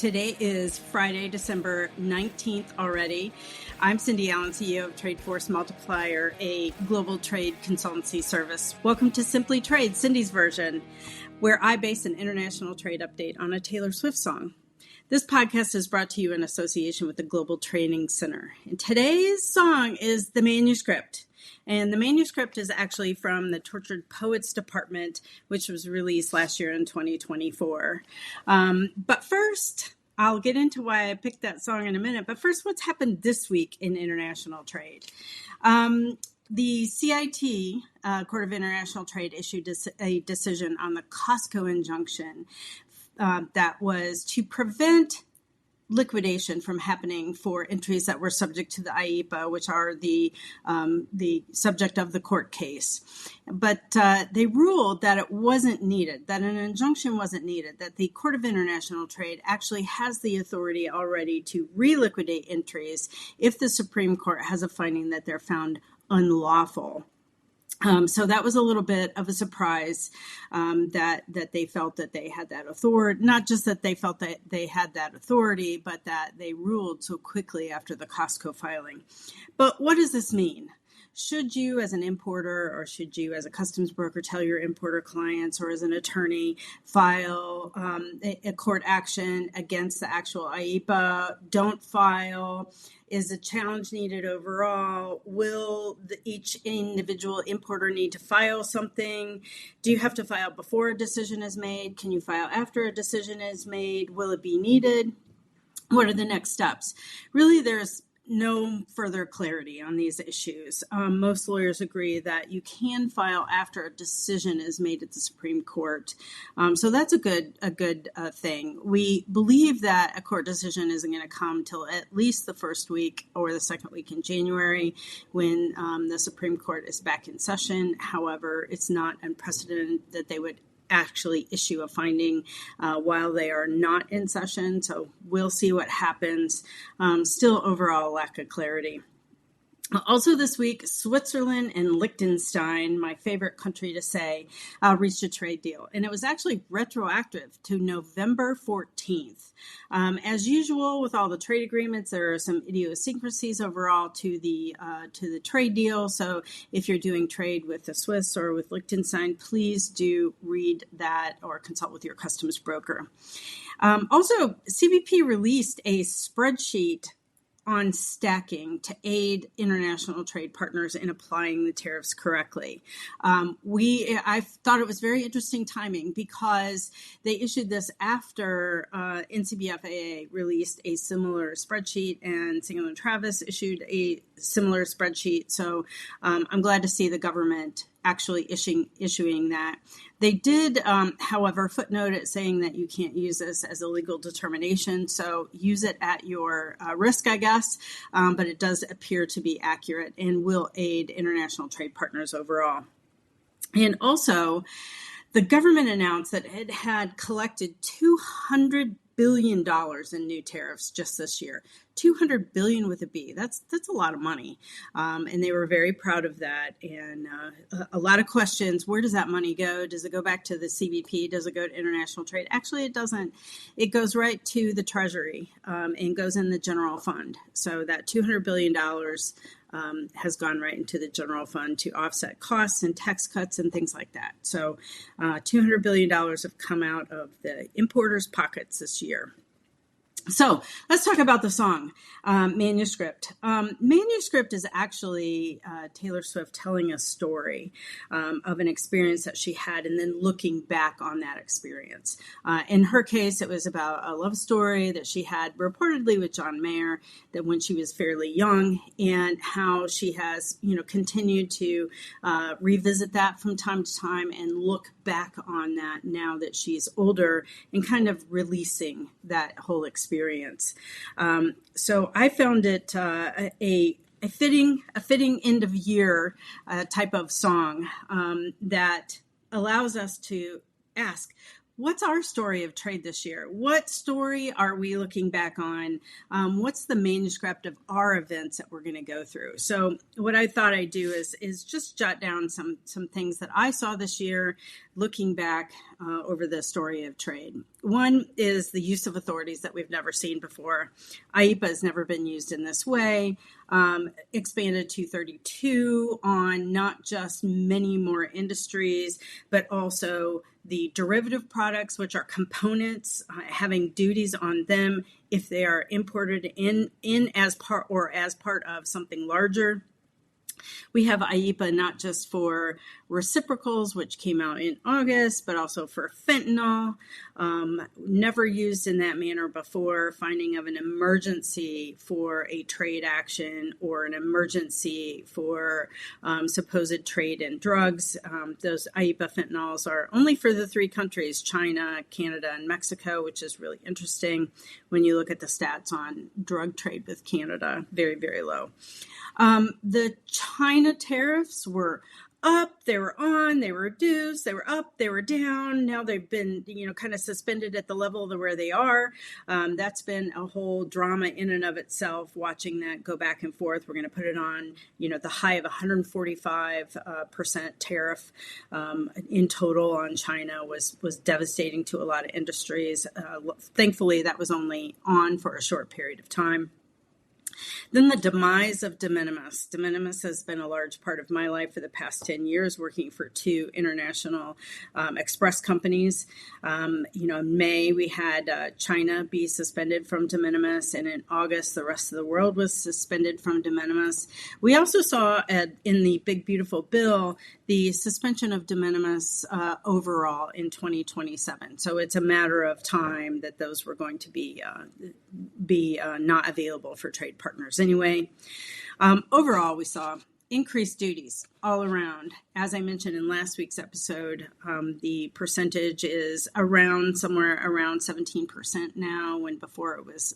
Today is Friday, December 19th already. I'm Cindy Allen, CEO of TradeForce Multiplier, a global trade consultancy service. Welcome to Simply Trade, Cindy's version, where I base an international trade update on a Taylor Swift song. This podcast is brought to you in association with the Global Training Center. And today's song is The Manuscript. And the manuscript is actually from the Tortured Poets Department, which was released last year in 2024. But first, I'll get into why I picked that song in a minute. But first, what's happened this week in international trade? The CIT, Court of International Trade, issued a decision on the Costco injunction that was to prevent liquidation from happening for entries that were subject to the IEPA, which are the subject of the court case. But they ruled that it wasn't needed, that an injunction wasn't needed, that the Court of International Trade actually has the authority already to reliquidate entries if the Supreme Court has a finding that they're found unlawful. So that was a little bit of a surprise that they felt that they had that authority, not just that they felt that they had that authority, but that they ruled so quickly after the Costco filing. But what does this mean? Should you as an importer or should you as a customs broker tell your importer clients or as an attorney file a court action against the actual IEPA? Don't file. Is a challenge needed overall? Will each individual importer need to file something? Do you have to file before a decision is made? Can you file after a decision is made? Will it be needed? What are the next steps? Really, there's no further clarity on these issues. Most lawyers agree that you can file after a decision is made at the Supreme Court. So that's a good thing. We believe that a court decision isn't going to come till at least the first week or the second week in January when the Supreme Court is back in session. However, it's not unprecedented that they would actually issue a finding while they are not in session. So we'll see what happens. Still overall lack of clarity. Also this week, Switzerland and Liechtenstein, my favorite country to say, reached a trade deal. And it was actually retroactive to November 14th. As usual with all the trade agreements, there are some idiosyncrasies overall to the trade deal. So if you're doing trade with the Swiss or with Liechtenstein, please do read that or consult with your customs broker. Also, CBP released a spreadsheet on stacking to aid international trade partners in applying the tariffs correctly. I thought it was very interesting timing because they issued this after NCBFAA released a similar spreadsheet and Single & Travis issued a similar spreadsheet. So I'm glad to see the government actually issuing that. They did, however, footnote it saying that you can't use this as a legal determination. So use it at your risk, I guess. But it does appear to be accurate and will aid international trade partners overall. And also, the government announced that it had collected $200 billion in new tariffs just this year. $200 billion with a B. That's a lot of money. And they were very proud of that. And a lot of questions. Where does that money go? Does it go back to the CBP? Does it go to international trade? Actually, it doesn't. It goes right to the Treasury and goes in the general fund. So that $200 billion has gone right into the general fund to offset costs and tax cuts and things like that. So $200 billion have come out of the importers' pockets this year. So let's talk about the song, Manuscript. Manuscript is actually Taylor Swift telling a story of an experience that she had and then looking back on that experience. In her case, it was about a love story that she had reportedly with John Mayer that when she was fairly young and how she has, continued to revisit that from time to time and look back on that now that she's older and kind of releasing that whole experience. So I found it a fitting end of year type of song that allows us to ask, what's our story of trade this year? What story are we looking back on? What's the manuscript of our events that we're going to go through? So what I thought I'd do is just jot down some things that I saw this year, looking back over the story of trade. One is the use of authorities that we've never seen before. IEPA has never been used in this way. Expanded 232 on not just many more industries, but also the derivative products, which are components, having duties on them if they are imported in as part of something larger. We have IEPA not just for reciprocals, which came out in August, but also for fentanyl, never used in that manner before, finding of an emergency for a trade action or an emergency for supposed trade in drugs. Those IEPA fentanyls are only for the three countries, China, Canada, and Mexico, which is really interesting when you look at the stats on drug trade with Canada, very, very low. The China tariffs were up, they were on, they were reduced, they were up, they were down. Now they've been, kind of suspended at the level of where they are. That's been a whole drama in and of itself, watching that go back and forth. We're going to put it on, the high of 145% tariff in total on China was devastating to a lot of industries. Thankfully, that was only on for a short period of time. Then the demise of de minimis. De minimis has been a large part of my life for the past 10 years, working for two international express companies. In May, we had China be suspended from de minimis, and in August, the rest of the world was suspended from de minimis. We also saw in the Big Beautiful Bill the suspension of de minimis overall in 2027. So it's a matter of time that those were going to be not available for trade partners anyway. Overall, we saw increased duties all around. As I mentioned in last week's episode, the percentage is somewhere around 17% now, when before it was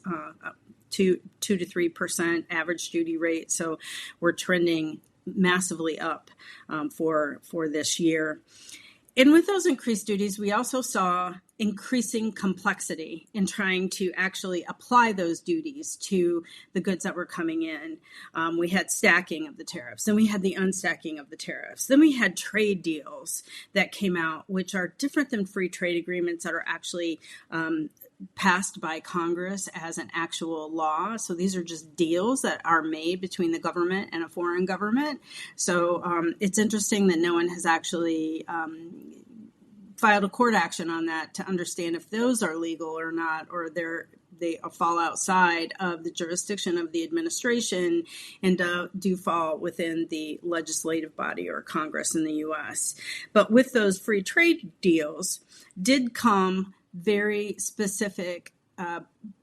2 to 3% average duty rate. So we're trending massively up for this year. And with those increased duties, we also saw increasing complexity in trying to actually apply those duties to the goods that were coming in. We had stacking of the tariffs, then we had the unstacking of the tariffs, then we had trade deals that came out, which are different than free trade agreements that are actually passed by Congress as an actual law. So these are just deals that are made between the government and a foreign government. So it's interesting that no one has actually filed a court action on that to understand if those are legal or not, or they fall outside of the jurisdiction of the administration and do fall within the legislative body or Congress in the U.S. But with those free trade deals did come very specific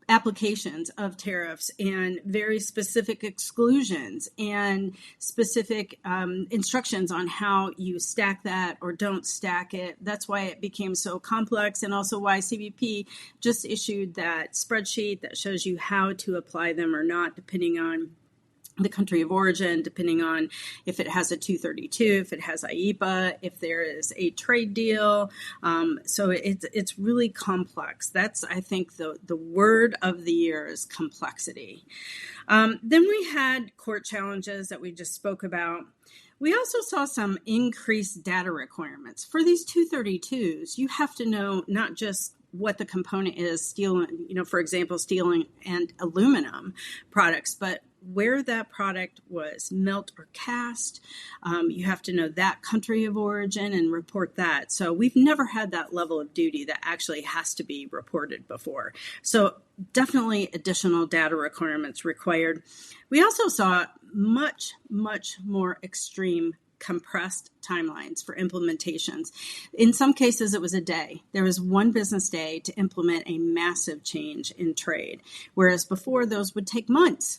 applications of tariffs and very specific exclusions and specific instructions on how you stack that or don't stack it. That's why it became so complex, and also why CBP just issued that spreadsheet that shows you how to apply them or not, depending on the country of origin, depending on if it has a 232, if it has IEPA, if there is a trade deal. So it's really complex. That's, I think, the word of the year is complexity. Then we had court challenges that we just spoke about. We also saw some increased data requirements. For these 232s, you have to know not just what the component is, steel, for example, steel and aluminum products, but where that product was melt or cast. You have to know that country of origin and report that. So we've never had that level of duty that actually has to be reported before. So definitely additional data requirements required. We also saw much, much more extreme compressed timelines for implementations. In some cases, it was a day. There was one business day to implement a massive change in trade, whereas before those would take months.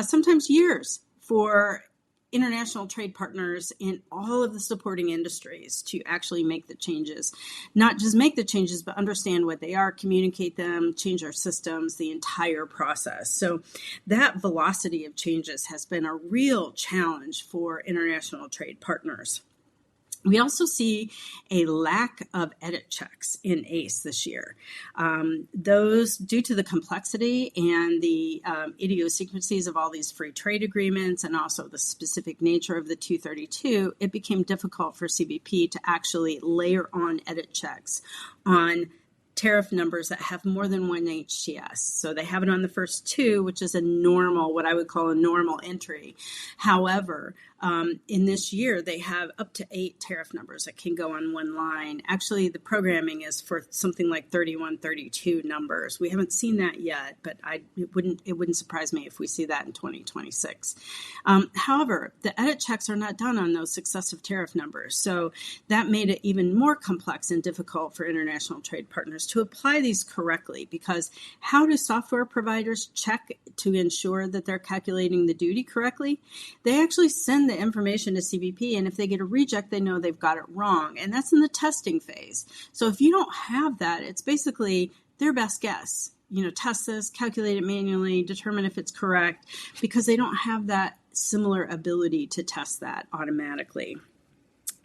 Sometimes years for international trade partners in all of the supporting industries to actually make the changes. Not just make the changes, but understand what they are, communicate them, change our systems, the entire process. So that velocity of changes has been a real challenge for international trade partners. We also see a lack of edit checks in ACE this year. Those, due to the complexity and the idiosyncrasies of all these free trade agreements and also the specific nature of the 232, it became difficult for CBP to actually layer on edit checks on tariff numbers that have more than one HTS. So they have it on the first two, which is a normal, what I would call a normal entry. However, in this year, they have up to 8 tariff numbers that can go on one line. Actually, the programming is for something like 31, 32 numbers. We haven't seen that yet, but it wouldn't surprise me if we see that in 2026. However, the edit checks are not done on those successive tariff numbers. So that made it even more complex and difficult for international trade partners to apply these correctly, because how do software providers check to ensure that they're calculating the duty correctly? They actually send the information to CBP, and if they get a reject, they know they've got it wrong, and that's in the testing phase. So if you don't have that, it's basically their best guess. Test this, calculate it manually, determine if it's correct, because they don't have that similar ability to test that automatically.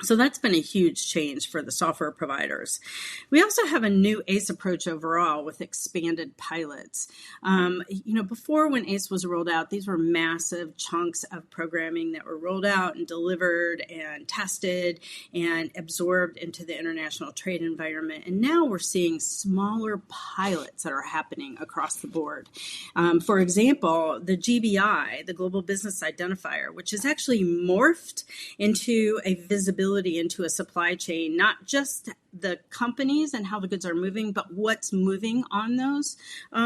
So that's been a huge change for the software providers. We also have a new ACE approach overall with expanded pilots. Before, when ACE was rolled out, these were massive chunks of programming that were rolled out and delivered and tested and absorbed into the international trade environment. And now we're seeing smaller pilots that are happening across the board. For example, the GBI, the Global Business Identifier, which is actually morphed into a visibility into a supply chain, not just the companies and how the goods are moving, but what's moving on those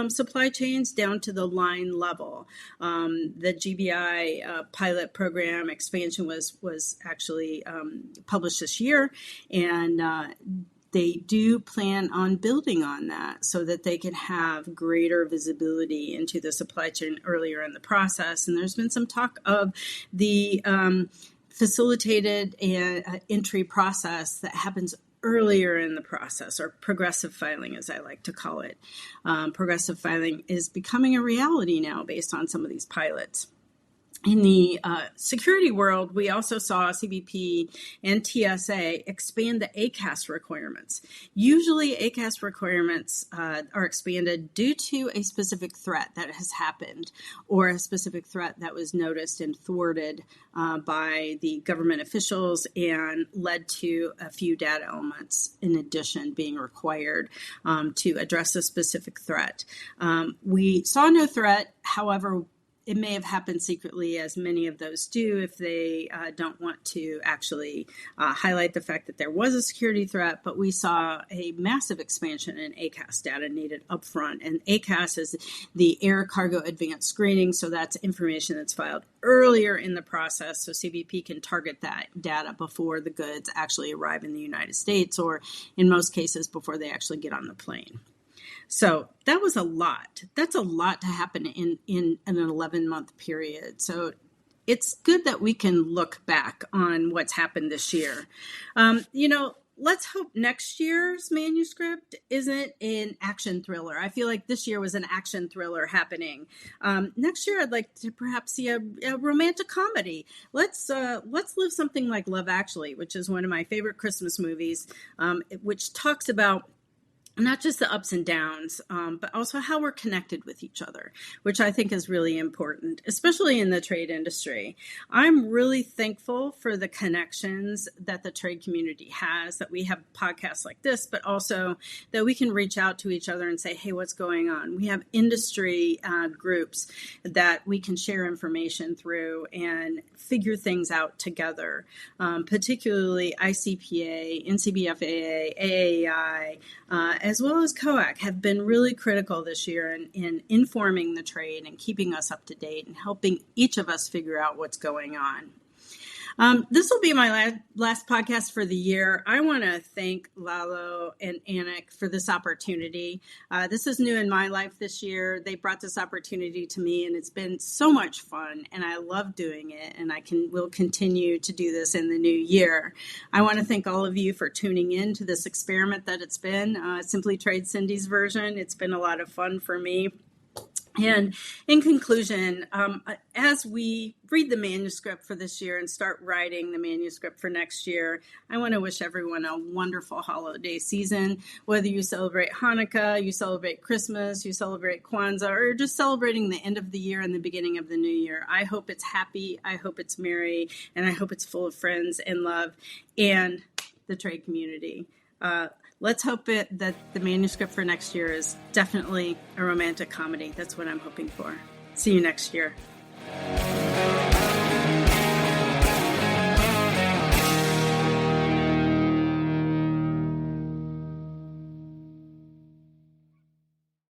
supply chains down to the line level. The GBI pilot program expansion was actually published this year, and they do plan on building on that so that they can have greater visibility into the supply chain earlier in the process. And there's been some talk of the facilitated entry process that happens earlier in the process, or progressive filing, as I like to call it. Progressive filing is becoming a reality now based on some of these pilots. In the security world, we also saw CBP and TSA expand the ACAS requirements. Usually, ACAS requirements are expanded due to a specific threat that has happened, or a specific threat that was noticed and thwarted by the government officials and led to a few data elements in addition being required to address a specific threat. We saw no threat, however, it may have happened secretly, as many of those do, if they don't want to actually highlight the fact that there was a security threat. But we saw a massive expansion in ACAS data needed upfront. And ACAS is the Air Cargo Advanced Screening, so that's information that's filed earlier in the process, so CBP can target that data before the goods actually arrive in the United States, or in most cases before they actually get on the plane. So that was a lot. That's a lot to happen in an 11-month period. So it's good that we can look back on what's happened this year. Let's hope next year's manuscript isn't an action thriller. I feel like this year was an action thriller happening. Next year, I'd like to perhaps see a romantic comedy. Let's live something like Love Actually, which is one of my favorite Christmas movies, which talks about not just the ups and downs, but also how we're connected with each other, which I think is really important, especially in the trade industry. I'm really thankful for the connections that the trade community has, that we have podcasts like this, but also that we can reach out to each other and say, hey, what's going on? We have industry groups that we can share information through and figure things out together, particularly ICPA, NCBFAA, AAI, as well as COAC have been really critical this year in informing the trade and keeping us up to date and helping each of us figure out what's going on. This will be my last podcast for the year. I want to thank Lalo and Anik for this opportunity. This is new in my life this year. They brought this opportunity to me, and it's been so much fun, and I love doing it, and will continue to do this in the new year. I want to thank all of you for tuning in to this experiment that it's been, Simply Trade Cindy's version. It's been a lot of fun for me. And in conclusion, as we read the manuscript for this year and start writing the manuscript for next year, I want to wish everyone a wonderful holiday season. Whether you celebrate Hanukkah, you celebrate Christmas, you celebrate Kwanzaa, or just celebrating the end of the year and the beginning of the new year, I hope it's happy, I hope it's merry, and I hope it's full of friends and love and the trade community. Let's hope that the manuscript for next year is definitely a romantic comedy. That's what I'm hoping for. See you next year.